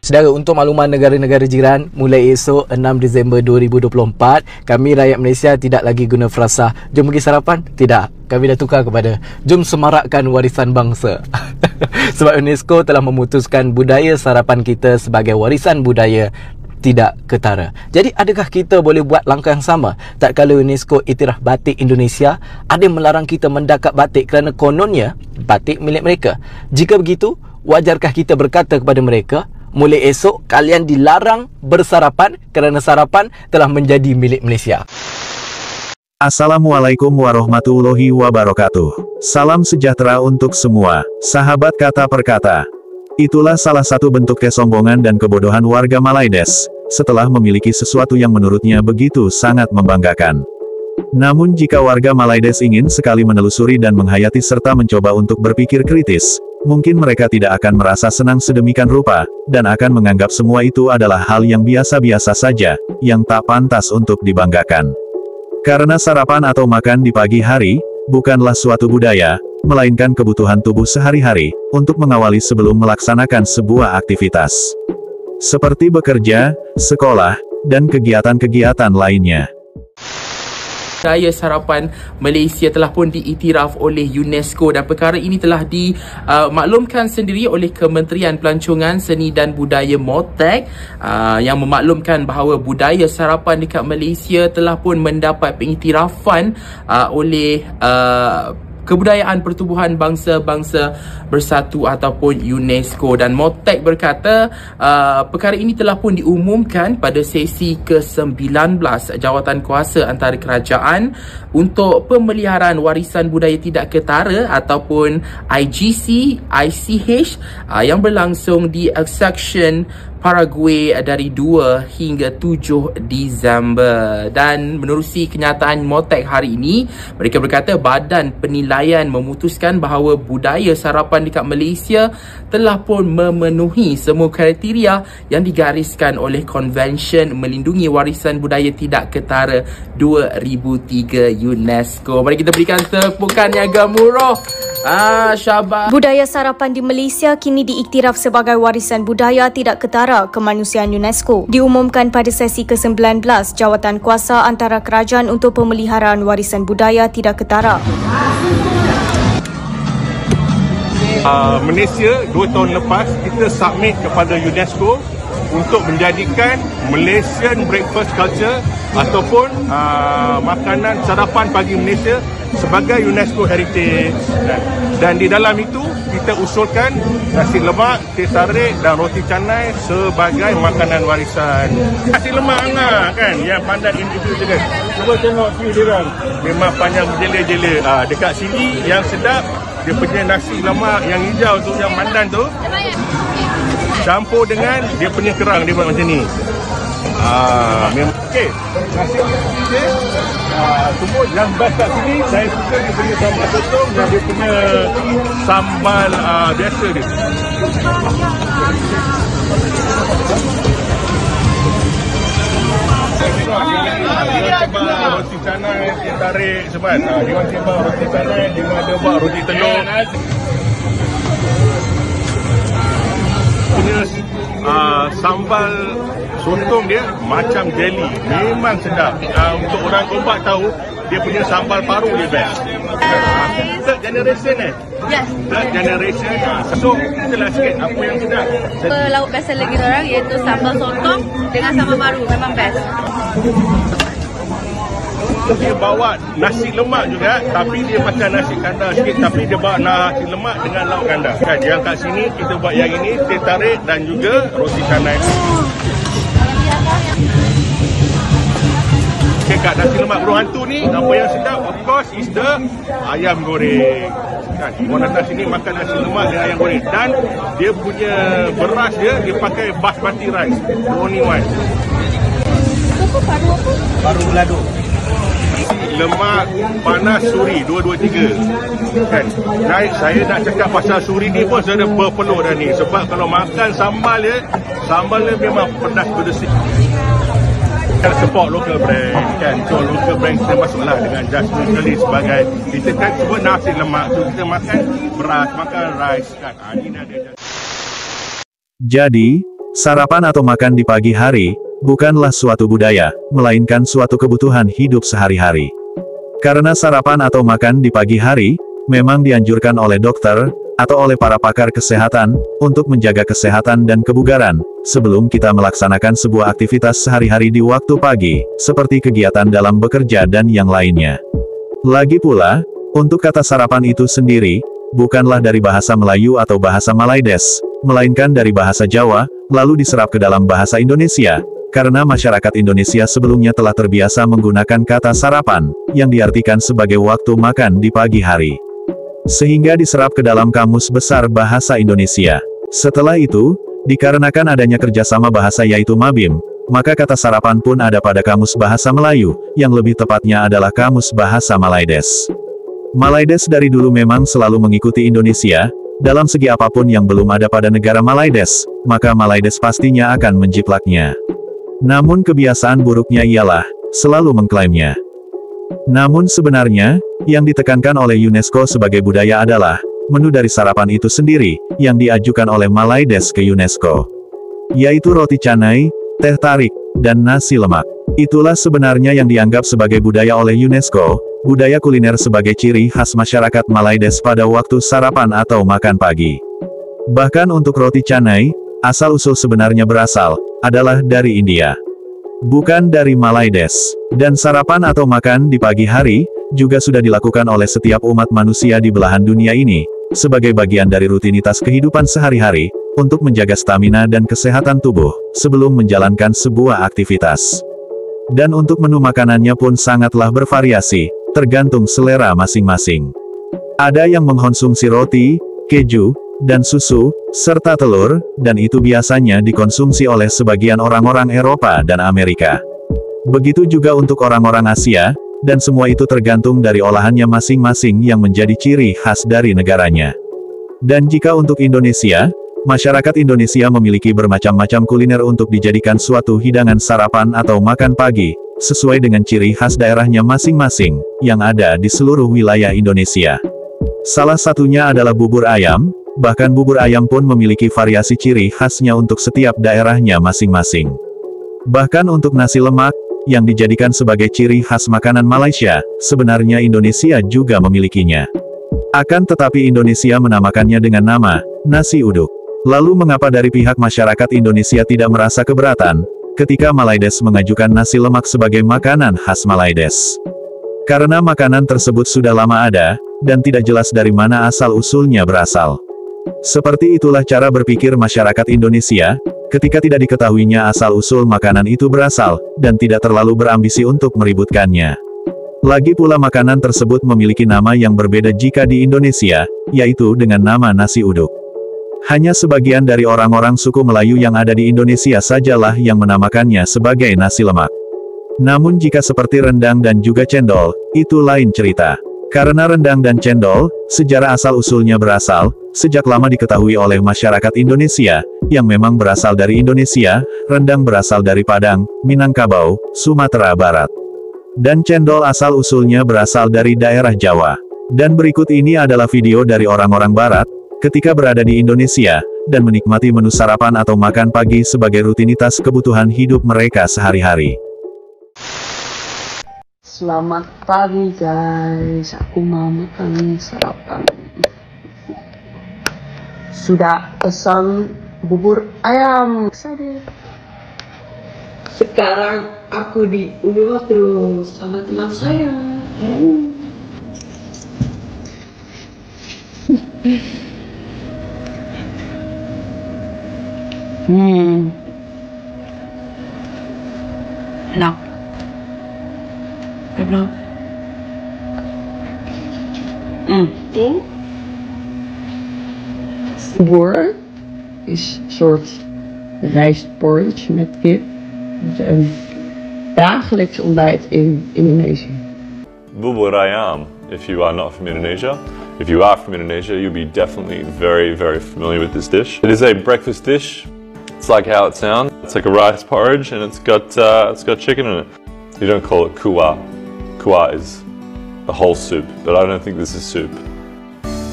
Saudara, untuk makluman negara-negara jiran, mulai esok 6 Disember 2024, kami rakyat Malaysia tidak lagi guna frasa "jom pergi sarapan". Tidak, kami dah tukar kepada "jom semarakkan warisan bangsa". Sebab UNESCO telah memutuskan budaya sarapan kita sebagai warisan budaya tidak ketara. Jadi adakah kita boleh buat langkah yang sama? Tak kala UNESCO iktiraf batik Indonesia, ada yang melarang kita mendakap batik kerana kononnya batik milik mereka. Jika begitu, wajarkah kita berkata kepada mereka, mulai esok kalian dilarang bersarapan kerana sarapan telah menjadi milik Malaysia? Assalamualaikum warahmatullahi wabarakatuh. Salam sejahtera untuk semua, sahabat kata per kata. Itulah salah satu bentuk kesombongan dan kebodohan warga Malaides, setelah memiliki sesuatu yang menurutnya begitu sangat membanggakan. Namun jika warga Malaides ingin sekali menelusuri dan menghayati serta mencoba untuk berpikir kritis, mungkin mereka tidak akan merasa senang sedemikian rupa, dan akan menganggap semua itu adalah hal yang biasa-biasa saja, yang tak pantas untuk dibanggakan. Karena sarapan atau makan di pagi hari, bukanlah suatu budaya, melainkan kebutuhan tubuh sehari-hari, untuk mengawali sebelum melaksanakan sebuah aktivitas. Seperti bekerja, sekolah, dan kegiatan-kegiatan lainnya. Budaya sarapan Malaysia telah pun diiktiraf oleh UNESCO dan perkara ini telah dimaklumkan sendiri oleh Kementerian Pelancongan Seni dan Budaya MOTEK yang memaklumkan bahawa budaya sarapan dekat Malaysia telah pun mendapat pengiktirafan oleh Kebudayaan Pertubuhan Bangsa-Bangsa Bersatu ataupun UNESCO, dan MOTEK berkata perkara ini telah pun diumumkan pada sesi ke-19 Jawatankuasa Antara Kerajaan untuk Pemeliharaan Warisan Budaya Tidak Ketara ataupun IGC ICH yang berlangsung di Section Paraguay dari 2 hingga 7 Disember. Dan menerusi kenyataan MOTEK hari ini, mereka berkata Badan Penilaian memutuskan bahawa budaya sarapan dekat Malaysia telah pun memenuhi semua kriteria yang digariskan oleh Konvensyen Melindungi Warisan Budaya Tidak Ketara 2003 UNESCO. Mari kita berikan tepukan yang gemuruh. Syabas. Budaya sarapan di Malaysia kini diiktiraf sebagai warisan budaya tidak ketara kemanusiaan UNESCO. Diumumkan pada sesi ke-19 Jawatankuasa Antara Kerajaan untuk Pemeliharaan Warisan Budaya Tidak Ketara. Malaysia 2 tahun lepas kita submit kepada UNESCO untuk menjadikan Malaysian breakfast culture ataupun makanan sarapan pagi Malaysia sebagai UNESCO Heritage, dan di dalam itu kita usulkan nasi lemak, teh tarik dan roti canai sebagai makanan warisan. Nasi lemak hangat kan, yang pandan individu je kan. Cuba tengok view dia orang, memang panjang berjela-jela. Dekat sini yang sedap, dia punya nasi lemak yang hijau tu, yang pandan tu, campur dengan dia punya kerang, dia buat macam ni. Memang okey. Nasi okey. Semua yang best kat sini, saya suka dia punya sambal sotong dan dia punya sambal biasa dia. Dia coba roti canai, dia tarik sebab dia orang coba roti canai, dia ada buat roti telur. Punya sambal sotong dia macam jelly, memang sedap. Untuk orang Gombak tahu, dia punya sambal paru dia best. Third generation Yes. Third generation. So, itulah sikit apa yang sedap. Lauk biasa lagi orang iaitu sambal sotong dengan sambal paru, memang best. Dia bawa nasi lemak juga, tapi dia macam nasi kandar sikit, tapi dia bawa nasi lemak dengan lauk kandar. Kan, yang kat sini kita buat yang ini, teh tarik dan juga roti canai. Okay, kat nasi lemak burung hantu ni, apa yang sedap of course is the ayam goreng. Kan, orang datang sini makan nasi lemak dengan ayam goreng, dan dia punya beras dia pakai basmati rice, the only one. Paru apa? Paru belado. Lemak panas suri 223 kan. Saya nak cakap pasal suri ni pun saya berpeluh dah ni, sebab kalau makan sambal dia memang pedas berdesik. Kita support local brand kan, so local brand kita masuklah dengan Jasmine Kelly sebagai, kita kan cuba nasi lemak tu kita makan beras, makan rice kan. Ini ada. Jadi, Sarapan atau makan di pagi hari, bukanlah suatu budaya, melainkan suatu kebutuhan hidup sehari-hari. Karena sarapan atau makan di pagi hari, memang dianjurkan oleh dokter, atau oleh para pakar kesehatan, untuk menjaga kesehatan dan kebugaran, sebelum kita melaksanakan sebuah aktivitas sehari-hari di waktu pagi, seperti kegiatan dalam bekerja dan yang lainnya. Lagi pula, untuk kata sarapan itu sendiri, bukanlah dari bahasa Melayu atau bahasa Malaides, melainkan dari bahasa Jawa, lalu diserap ke dalam bahasa Indonesia, karena masyarakat Indonesia sebelumnya telah terbiasa menggunakan kata sarapan, yang diartikan sebagai waktu makan di pagi hari. Sehingga diserap ke dalam Kamus Besar Bahasa Indonesia. Setelah itu, dikarenakan adanya kerjasama bahasa yaitu Mabim, maka kata sarapan pun ada pada Kamus Bahasa Melayu, yang lebih tepatnya adalah Kamus Bahasa Malaides. Malaides dari dulu memang selalu mengikuti Indonesia, dalam segi apapun yang belum ada pada negara Malaides, maka Malaides pastinya akan menjiplaknya. Namun kebiasaan buruknya ialah, selalu mengklaimnya. Namun sebenarnya, yang ditekankan oleh UNESCO sebagai budaya adalah, menu dari sarapan itu sendiri, yang diajukan oleh Malaides ke UNESCO. Yaitu roti canai, teh tarik, dan nasi lemak. Itulah sebenarnya yang dianggap sebagai budaya oleh UNESCO, budaya kuliner sebagai ciri khas masyarakat Malaides pada waktu sarapan atau makan pagi. Bahkan untuk roti canai, asal-usul sebenarnya berasal, adalah dari India. Bukan dari Malaides. Dan sarapan atau makan di pagi hari, juga sudah dilakukan oleh setiap umat manusia di belahan dunia ini, sebagai bagian dari rutinitas kehidupan sehari-hari, untuk menjaga stamina dan kesehatan tubuh, sebelum menjalankan sebuah aktivitas. Dan untuk menu makanannya pun sangatlah bervariasi, tergantung selera masing-masing. Ada yang mengkonsumsi roti, keju, dan susu, serta telur, dan itu biasanya dikonsumsi oleh sebagian orang-orang Eropa dan Amerika. Begitu juga untuk orang-orang Asia, dan semua itu tergantung dari olahannya masing-masing yang menjadi ciri khas dari negaranya. Dan jika untuk Indonesia, masyarakat Indonesia memiliki bermacam-macam kuliner untuk dijadikan suatu hidangan sarapan atau makan pagi, sesuai dengan ciri khas daerahnya masing-masing, yang ada di seluruh wilayah Indonesia. Salah satunya adalah bubur ayam, bahkan bubur ayam pun memiliki variasi ciri khasnya untuk setiap daerahnya masing-masing. Bahkan untuk nasi lemak, yang dijadikan sebagai ciri khas makanan Malaysia, sebenarnya Indonesia juga memilikinya. Akan tetapi Indonesia menamakannya dengan nama, nasi uduk. Lalu mengapa dari pihak masyarakat Indonesia tidak merasa keberatan, ketika Malaides mengajukan nasi lemak sebagai makanan khas Malaides? Karena makanan tersebut sudah lama ada, dan tidak jelas dari mana asal-usulnya berasal. Seperti itulah cara berpikir masyarakat Indonesia, ketika tidak diketahuinya asal-usul makanan itu berasal, dan tidak terlalu berambisi untuk meributkannya. Lagi pula makanan tersebut memiliki nama yang berbeda jika di Indonesia, yaitu dengan nama nasi uduk. Hanya sebagian dari orang-orang suku Melayu yang ada di Indonesia sajalah yang menamakannya sebagai nasi lemak. Namun jika seperti rendang dan juga cendol, itu lain cerita. Karena rendang dan cendol, sejarah asal-usulnya berasal, sejak lama diketahui oleh masyarakat Indonesia, yang memang berasal dari Indonesia, rendang berasal dari Padang, Minangkabau, Sumatera Barat. Dan cendol asal-usulnya berasal dari daerah Jawa. Dan berikut ini adalah video dari orang-orang Barat, ketika berada di Indonesia, dan menikmati menu sarapan atau makan pagi sebagai rutinitas kebutuhan hidup mereka sehari-hari. Selamat pagi guys, aku mau makan sarapan. Sudah pesan bubur ayam. Sekarang aku di Uluwatu sama teman saya. Enak. Enak. Bubur is soort rice porridge met kip. Het is een dagelijks ontbijt in Indonesië. Bubur ayam, if you are not from Indonesia. If you are from Indonesia, you'll be definitely very, very familiar with this dish. It is a breakfast dish. It's like how it sounds. It's like a rice porridge, and it's got chicken in it. You don't call it kuah. Kuah is a whole soup, but I don't think this is soup.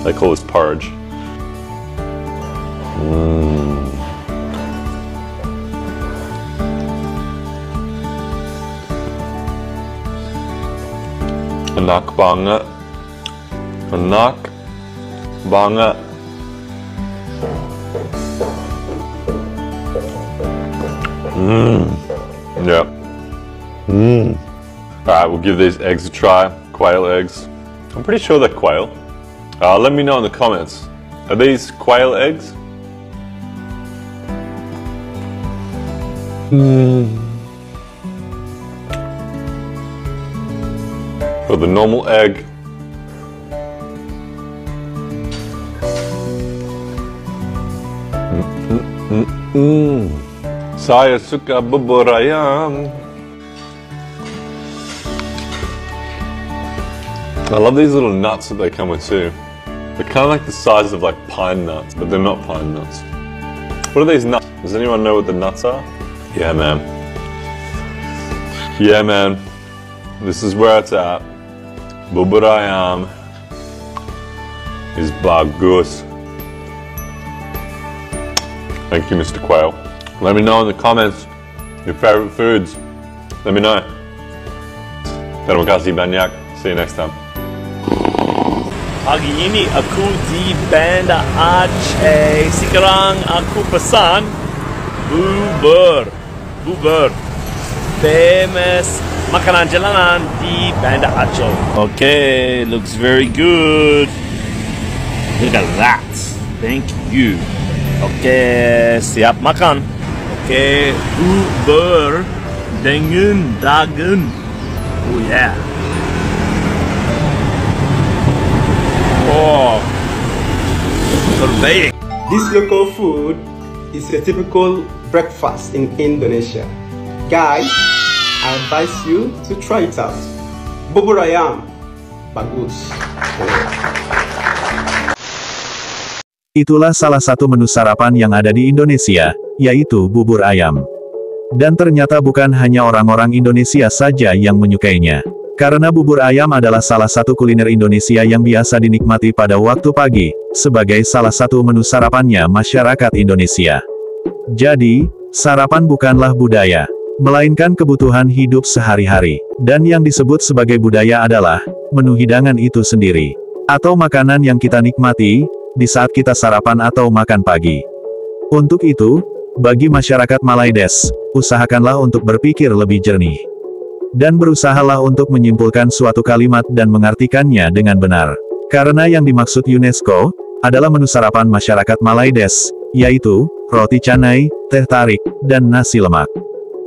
They call this porridge. Enak banget. Enak banget. Yeah. Alright, we'll give these eggs a try. Quail eggs. I'm pretty sure they're quail. Let me know in the comments. Are these quail eggs? For the normal egg. Saya suka bubur ayam. I love these little nuts that they come with too. They're kind of like the size of like pine nuts, but they're not pine nuts. What are these nuts? Does anyone know what the nuts are? Yeah, man. Yeah, man. This is where it's at. Bubur ayam is bagus. Thank you, Mr. Quail. Let me know in the comments your favorite foods. Let me know. Terima kasih banyak. See you next time. Pagi ini aku di Banda Aceh. Sekarang aku pesan bubur. Bubur. Famous makanan jalanan di Banda Aceh. Okay, looks very good. Look at that. Thank you. Okay, siap makan. Okay, bubur dengan daging. Oh yeah. Oh, terbaik. This local food is a typical breakfast in Indonesia. Guys, I advise you to try it out. Bubur ayam, bagus. Itulah salah satu menu sarapan yang ada di Indonesia, yaitu bubur ayam. Dan ternyata bukan hanya orang-orang Indonesia saja yang menyukainya. Karena bubur ayam adalah salah satu kuliner Indonesia yang biasa dinikmati pada waktu pagi, sebagai salah satu menu sarapannya masyarakat Indonesia. Jadi, sarapan bukanlah budaya, melainkan kebutuhan hidup sehari-hari. Dan yang disebut sebagai budaya adalah menu hidangan itu sendiri, atau makanan yang kita nikmati di saat kita sarapan atau makan pagi. Untuk itu, bagi masyarakat Malaides, usahakanlah untuk berpikir lebih jernih. Dan berusahalah untuk menyimpulkan suatu kalimat dan mengartikannya dengan benar. Karena yang dimaksud UNESCO adalah menu sarapan masyarakat Malaides, yaitu roti canai, teh tarik, dan nasi lemak.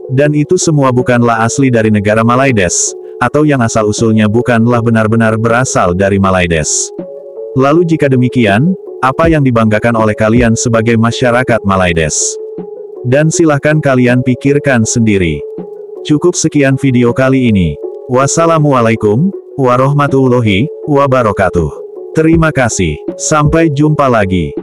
Dan itu semua bukanlah asli dari negara Malaides, atau yang asal-usulnya bukanlah benar-benar berasal dari Malaides. Lalu jika demikian, apa yang dibanggakan oleh kalian sebagai masyarakat Malaides? Dan silahkan kalian pikirkan sendiri. Cukup sekian video kali ini. Wassalamualaikum warahmatullahi wabarakatuh. Terima kasih. Sampai jumpa lagi.